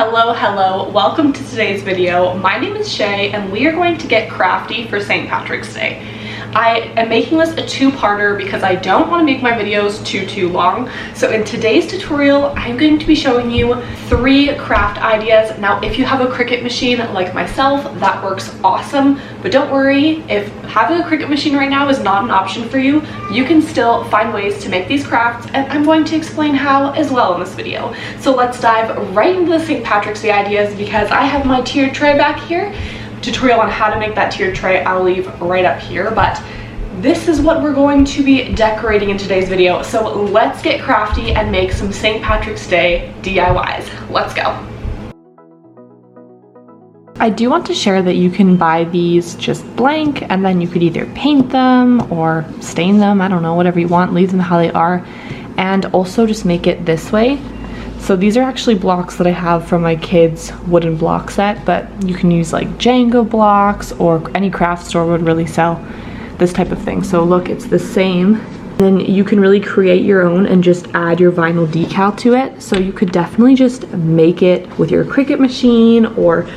Hello, welcome to today's video. My name is Shea and we are going to get crafty for St. Patrick's Day. I am making this a two-parter because I don't want to make my videos too long. So in today's tutorial, I'm going to be showing you 3 craft ideas. Now, if you have a Cricut machine like myself, that works awesome. But don't worry, if having a Cricut machine right now is not an option for you, you can still find ways to make these crafts, and I'm going to explain how as well in this video. So let's dive right into the St. Patrick's Day ideas because I have my tiered tray back here. Tutorial on how to make that tiered tray I'll leave right up here, but this is what we're going to be decorating in today's video. So let's get crafty and make some St. Patrick's Day DIYs. Let's go. I do want to share that you can buy these just blank and then you could either paint them or stain them, I don't know, whatever you want, leave them how they are, and also just make it this way. So these are actually blocks that I have from my kids' wooden block set, but you can use like Jenga blocks, or any craft store would really sell this type of thing. So look, it's the same. Then you can really create your own and just add your vinyl decal to it. So you could definitely just make it with your Cricut machine, or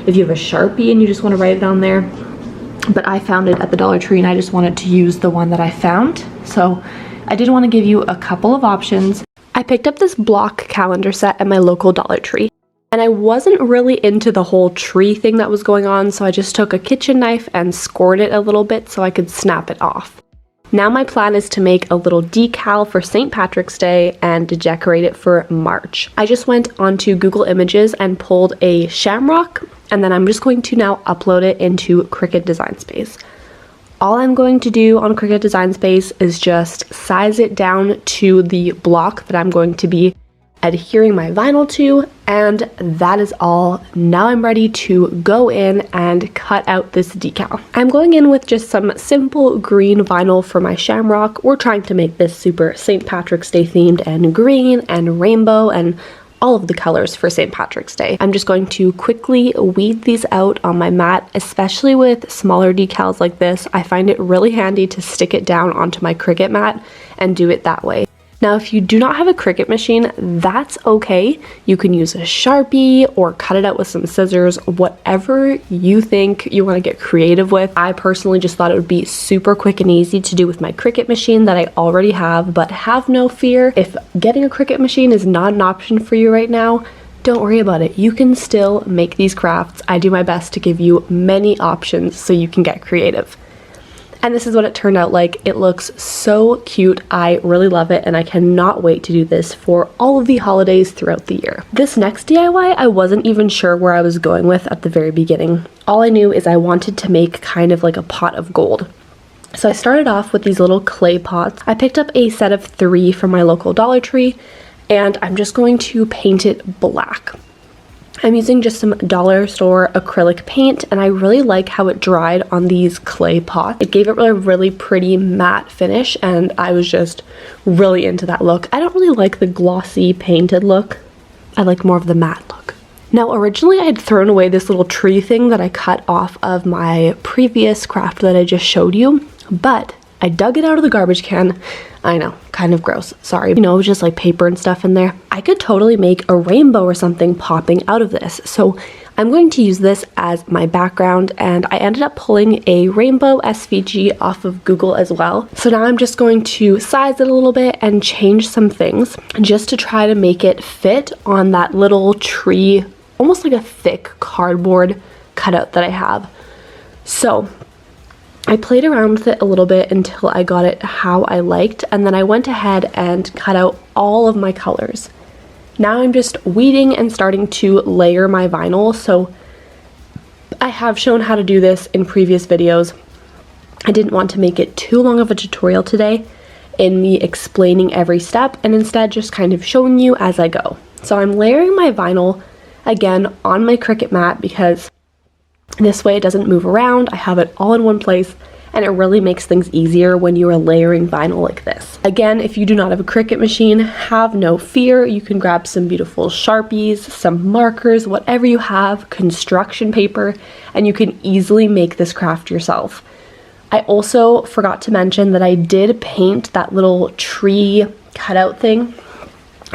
if you have a Sharpie and you just want to write it on there. But I found it at the Dollar Tree and I just wanted to use the one that I found. So I did want to give you a couple of options. I picked up this block calendar set at my local Dollar Tree, and I wasn't really into the whole tree thing that was going on, so I just took a kitchen knife and scored it a little bit so I could snap it off. Now my plan is to make a little decal for St. Patrick's Day and to decorate it for March. I just went onto Google Images and pulled a shamrock, and then I'm just going to now upload it into Cricut Design Space. All I'm going to do on Cricut Design Space is just size it down to the block that I'm going to be adhering my vinyl to, and that is all. Now I'm ready to go in and cut out this decal. I'm going in with just some simple green vinyl for my shamrock. We're trying to make this super St. Patrick's Day themed and green and rainbow and all of the colors for St. Patrick's Day. I'm just going to quickly weed these out on my mat, especially with smaller decals like this. I find it really handy to stick it down onto my Cricut mat and do it that way. Now, if you do not have a Cricut machine, that's okay. You can use a Sharpie or cut it out with some scissors, whatever you think you want to get creative with. I personally just thought it would be super quick and easy to do with my Cricut machine that I already have, but have no fear. If getting a Cricut machine is not an option for you right now, don't worry about it. You can still make these crafts. I do my best to give you many options so you can get creative. And this is what it turned out like. It looks so cute. I really love it, and I cannot wait to do this for all of the holidays throughout the year. This next DIY, I wasn't even sure where I was going with at the very beginning. All I knew is I wanted to make kind of like a pot of gold. So I started off with these little clay pots. I picked up a set of 3 from my local Dollar Tree, and I'm just going to paint it black. I'm using just some dollar store acrylic paint, and I really like how it dried on these clay pots. It gave it a really pretty matte finish, and I was just really into that look. I don't really like the glossy painted look. I like more of the matte look. Now, originally I had thrown away this little tree thing that I cut off of my previous craft that I just showed you, but I dug it out of the garbage can. I know, kind of gross, sorry. You know, just like paper and stuff in there. I could totally make a rainbow or something popping out of this. So I'm going to use this as my background, and I ended up pulling a rainbow SVG off of Google as well. So now I'm just going to size it a little bit and change some things just to try to make it fit on that little tree, almost like a thick cardboard cutout that I have. So I played around with it a little bit until I got it how I liked, and then I went ahead and cut out all of my colors. Now I'm just weeding and starting to layer my vinyl. So I have shown how to do this in previous videos. I didn't want to make it too long of a tutorial today in me explaining every step, and instead just kind of showing you as I go. So I'm layering my vinyl again on my Cricut mat because this way it doesn't move around. I have it all in one place, and it really makes things easier when you are layering vinyl like this. Again, if you do not have a Cricut machine, have no fear. You can grab some beautiful Sharpies, some markers, whatever you have, construction paper, and you can easily make this craft yourself. I also forgot to mention that I did paint that little tree cutout thing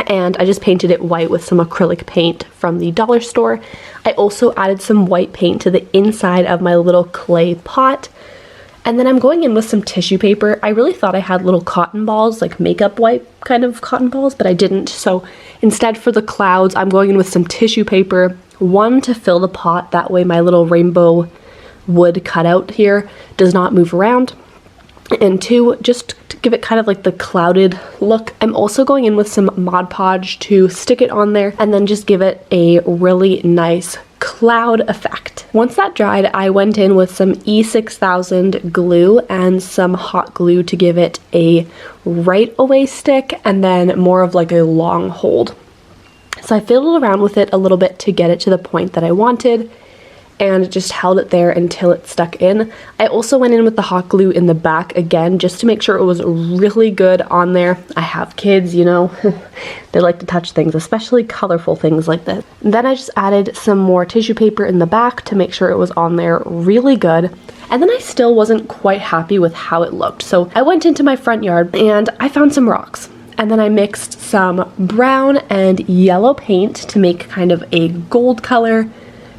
and I just painted it white with some acrylic paint from the dollar store. I also added some white paint to the inside of my little clay pot. And then I'm going in with some tissue paper. I really thought I had little cotton balls, like makeup wipe kind of cotton balls, but I didn't. So instead, for the clouds, I'm going in with some tissue paper, one to fill the pot, that way my little rainbow wood cutout here does not move around, and two, just to give it kind of like the clouded look. I'm also going in with some Mod Podge to stick it on there and then just give it a really nice cloud effect. Once that dried, I went in with some E6000 glue and some hot glue to give it a right away stick and then more of like a long hold. So I fiddled around with it a little bit to get it to the point that I wanted, and just held it there until it stuck in. I also went in with the hot glue in the back again, just to make sure it was really good on there. I have kids, you know, they like to touch things, especially colorful things like this. Then I just added some more tissue paper in the back to make sure it was on there really good. And then I still wasn't quite happy with how it looked. So I went into my front yard and I found some rocks. And then I mixed some brown and yellow paint to make kind of a gold color.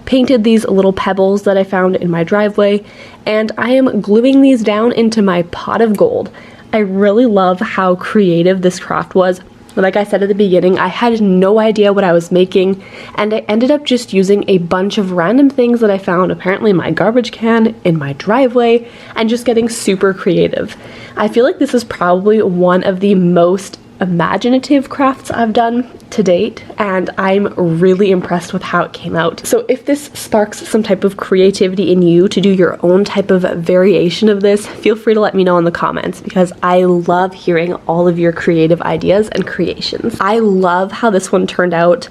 Painted these little pebbles that I found in my driveway, and I am gluing these down into my pot of gold. I really love how creative this craft was. Like I said at the beginning, I had no idea what I was making, and I ended up just using a bunch of random things that I found apparently in my garbage can, in my driveway, and just getting super creative. I feel like this is probably one of the most imaginative crafts I've done to date, and I'm really impressed with how it came out. So if this sparks some type of creativity in you to do your own type of variation of this, feel free to let me know in the comments, because I love hearing all of your creative ideas and creations. I love how this one turned out.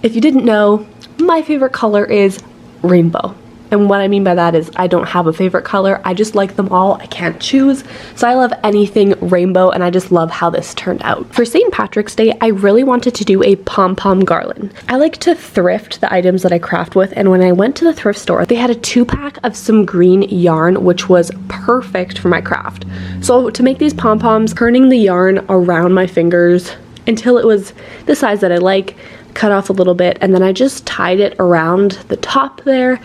If you didn't know, my favorite color is rainbow. And what I mean by that is I don't have a favorite color, I just like them all, I can't choose. So I love anything rainbow, and I just love how this turned out. For St. Patrick's Day, I really wanted to do a pom-pom garland. I like to thrift the items that I craft with, and when I went to the thrift store, they had a 2-pack of some green yarn, which was perfect for my craft. So to make these pom-poms, turning the yarn around my fingers until it was the size that I like, cut off a little bit, and then I just tied it around the top there,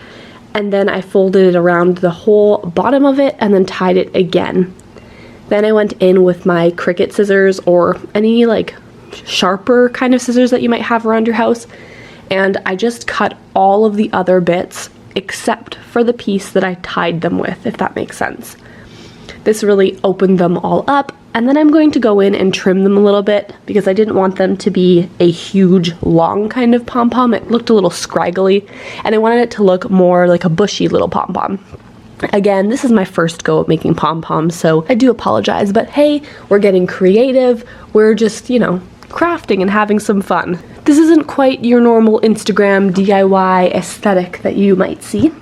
and then I folded it around the whole bottom of it and then tied it again. Then I went in with my Cricut scissors, or any like sharper kind of scissors that you might have around your house, and I just cut all of the other bits except for the piece that I tied them with, if that makes sense. This really opened them all up, and then I'm going to go in and trim them a little bit because I didn't want them to be a huge, long kind of pom-pom. It looked a little scraggly, and I wanted it to look more like a bushy little pom-pom. Again, this is my first go at making pom-poms, so I do apologize, but hey, we're getting creative. We're just, you know, crafting and having some fun. This isn't quite your normal Instagram DIY aesthetic that you might see,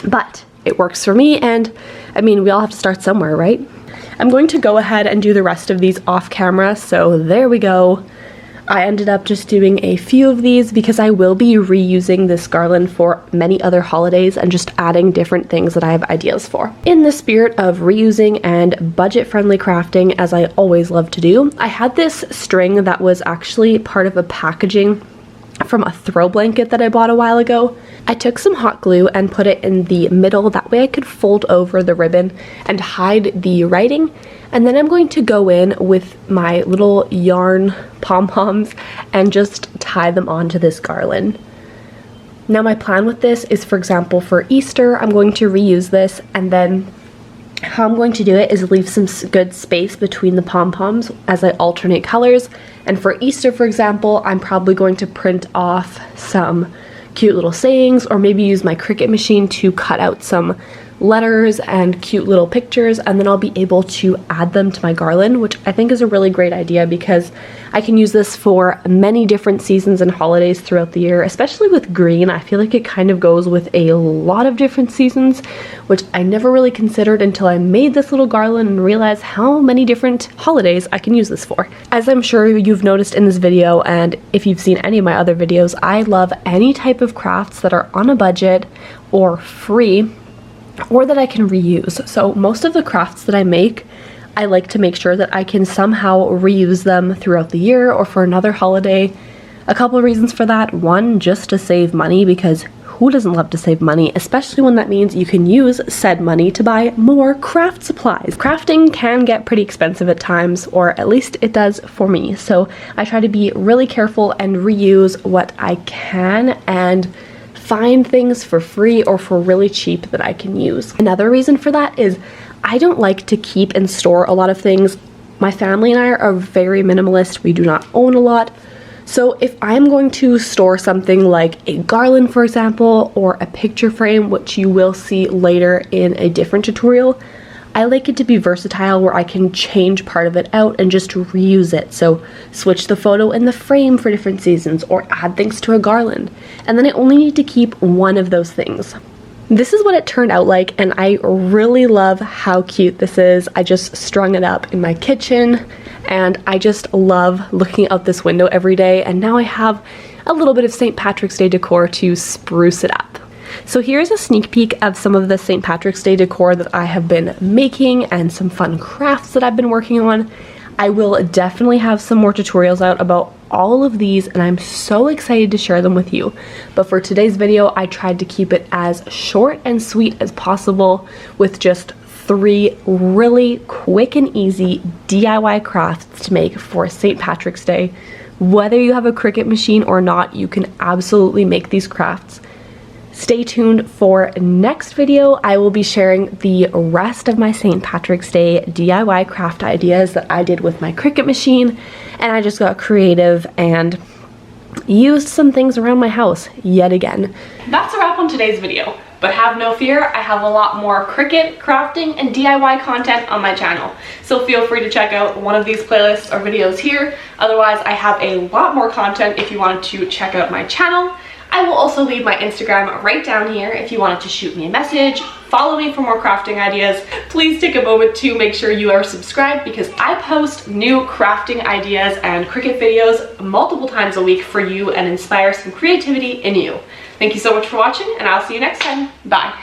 but it works for me, and I mean, we all have to start somewhere, right? I'm going to go ahead and do the rest of these off camera, so there we go. I ended up just doing a few of these because I will be reusing this garland for many other holidays and just adding different things that I have ideas for. In the spirit of reusing and budget-friendly crafting, as I always love to do, I had this string that was actually part of a packaging from a throw blanket that I bought a while ago. I took some hot glue and put it in the middle, that way I could fold over the ribbon and hide the writing. And then I'm going to go in with my little yarn pom-poms and just tie them onto this garland. Now my plan with this is, for example, for Easter, I'm going to reuse this, and then how I'm going to do it is leave some good space between the pom-poms as I alternate colors. And for Easter, for example, I'm probably going to print off some cute little sayings, or maybe use my Cricut machine to cut out some letters and cute little pictures, and then I'll be able to add them to my garland, which I think is a really great idea because I can use this for many different seasons and holidays throughout the year, especially with green. I feel like it kind of goes with a lot of different seasons, which I never really considered until I made this little garland and realized how many different holidays I can use this for. As I'm sure you've noticed in this video, and if you've seen any of my other videos, I love any type of crafts that are on a budget or free, or that I can reuse. So most of the crafts that I make, I like to make sure that I can somehow reuse them throughout the year or for another holiday. A couple of reasons for that. One, just to save money, because who doesn't love to save money, especially when that means you can use said money to buy more craft supplies. Crafting can get pretty expensive at times, or at least it does for me. So I try to be really careful and reuse what I can and find things for free or for really cheap that I can use. Another reason for that is I don't like to keep and store a lot of things. My family and I are very minimalist. We do not own a lot. So if I'm going to store something like a garland, for example, or a picture frame, which you will see later in a different tutorial, I like it to be versatile where I can change part of it out and just reuse it. So switch the photo in the frame for different seasons or add things to a garland. And then I only need to keep one of those things. This is what it turned out like, and I really love how cute this is. I just strung it up in my kitchen, and I just love looking out this window every day, and now I have a little bit of St. Patrick's Day decor to spruce it up. So here's a sneak peek of some of the St. Patrick's Day decor that I have been making and some fun crafts that I've been working on. I will definitely have some more tutorials out about all of these, and I'm so excited to share them with you. But for today's video, I tried to keep it as short and sweet as possible with just 3 really quick and easy DIY crafts to make for St. Patrick's Day. Whether you have a Cricut machine or not, you can absolutely make these crafts. Stay tuned for next video. I will be sharing the rest of my St. Patrick's Day DIY craft ideas that I did with my Cricut machine, and I just got creative and used some things around my house yet again. That's a wrap on today's video, but have no fear, I have a lot more Cricut, crafting, and DIY content on my channel. So feel free to check out one of these playlists or videos here. Otherwise, I have a lot more content if you wanted to check out my channel. I will also leave my Instagram right down here if you wanted to shoot me a message, follow me for more crafting ideas. Please take a moment to make sure you are subscribed because I post new crafting ideas and Cricut videos multiple times a week for you and inspire some creativity in you. Thank you so much for watching, and I'll see you next time. Bye.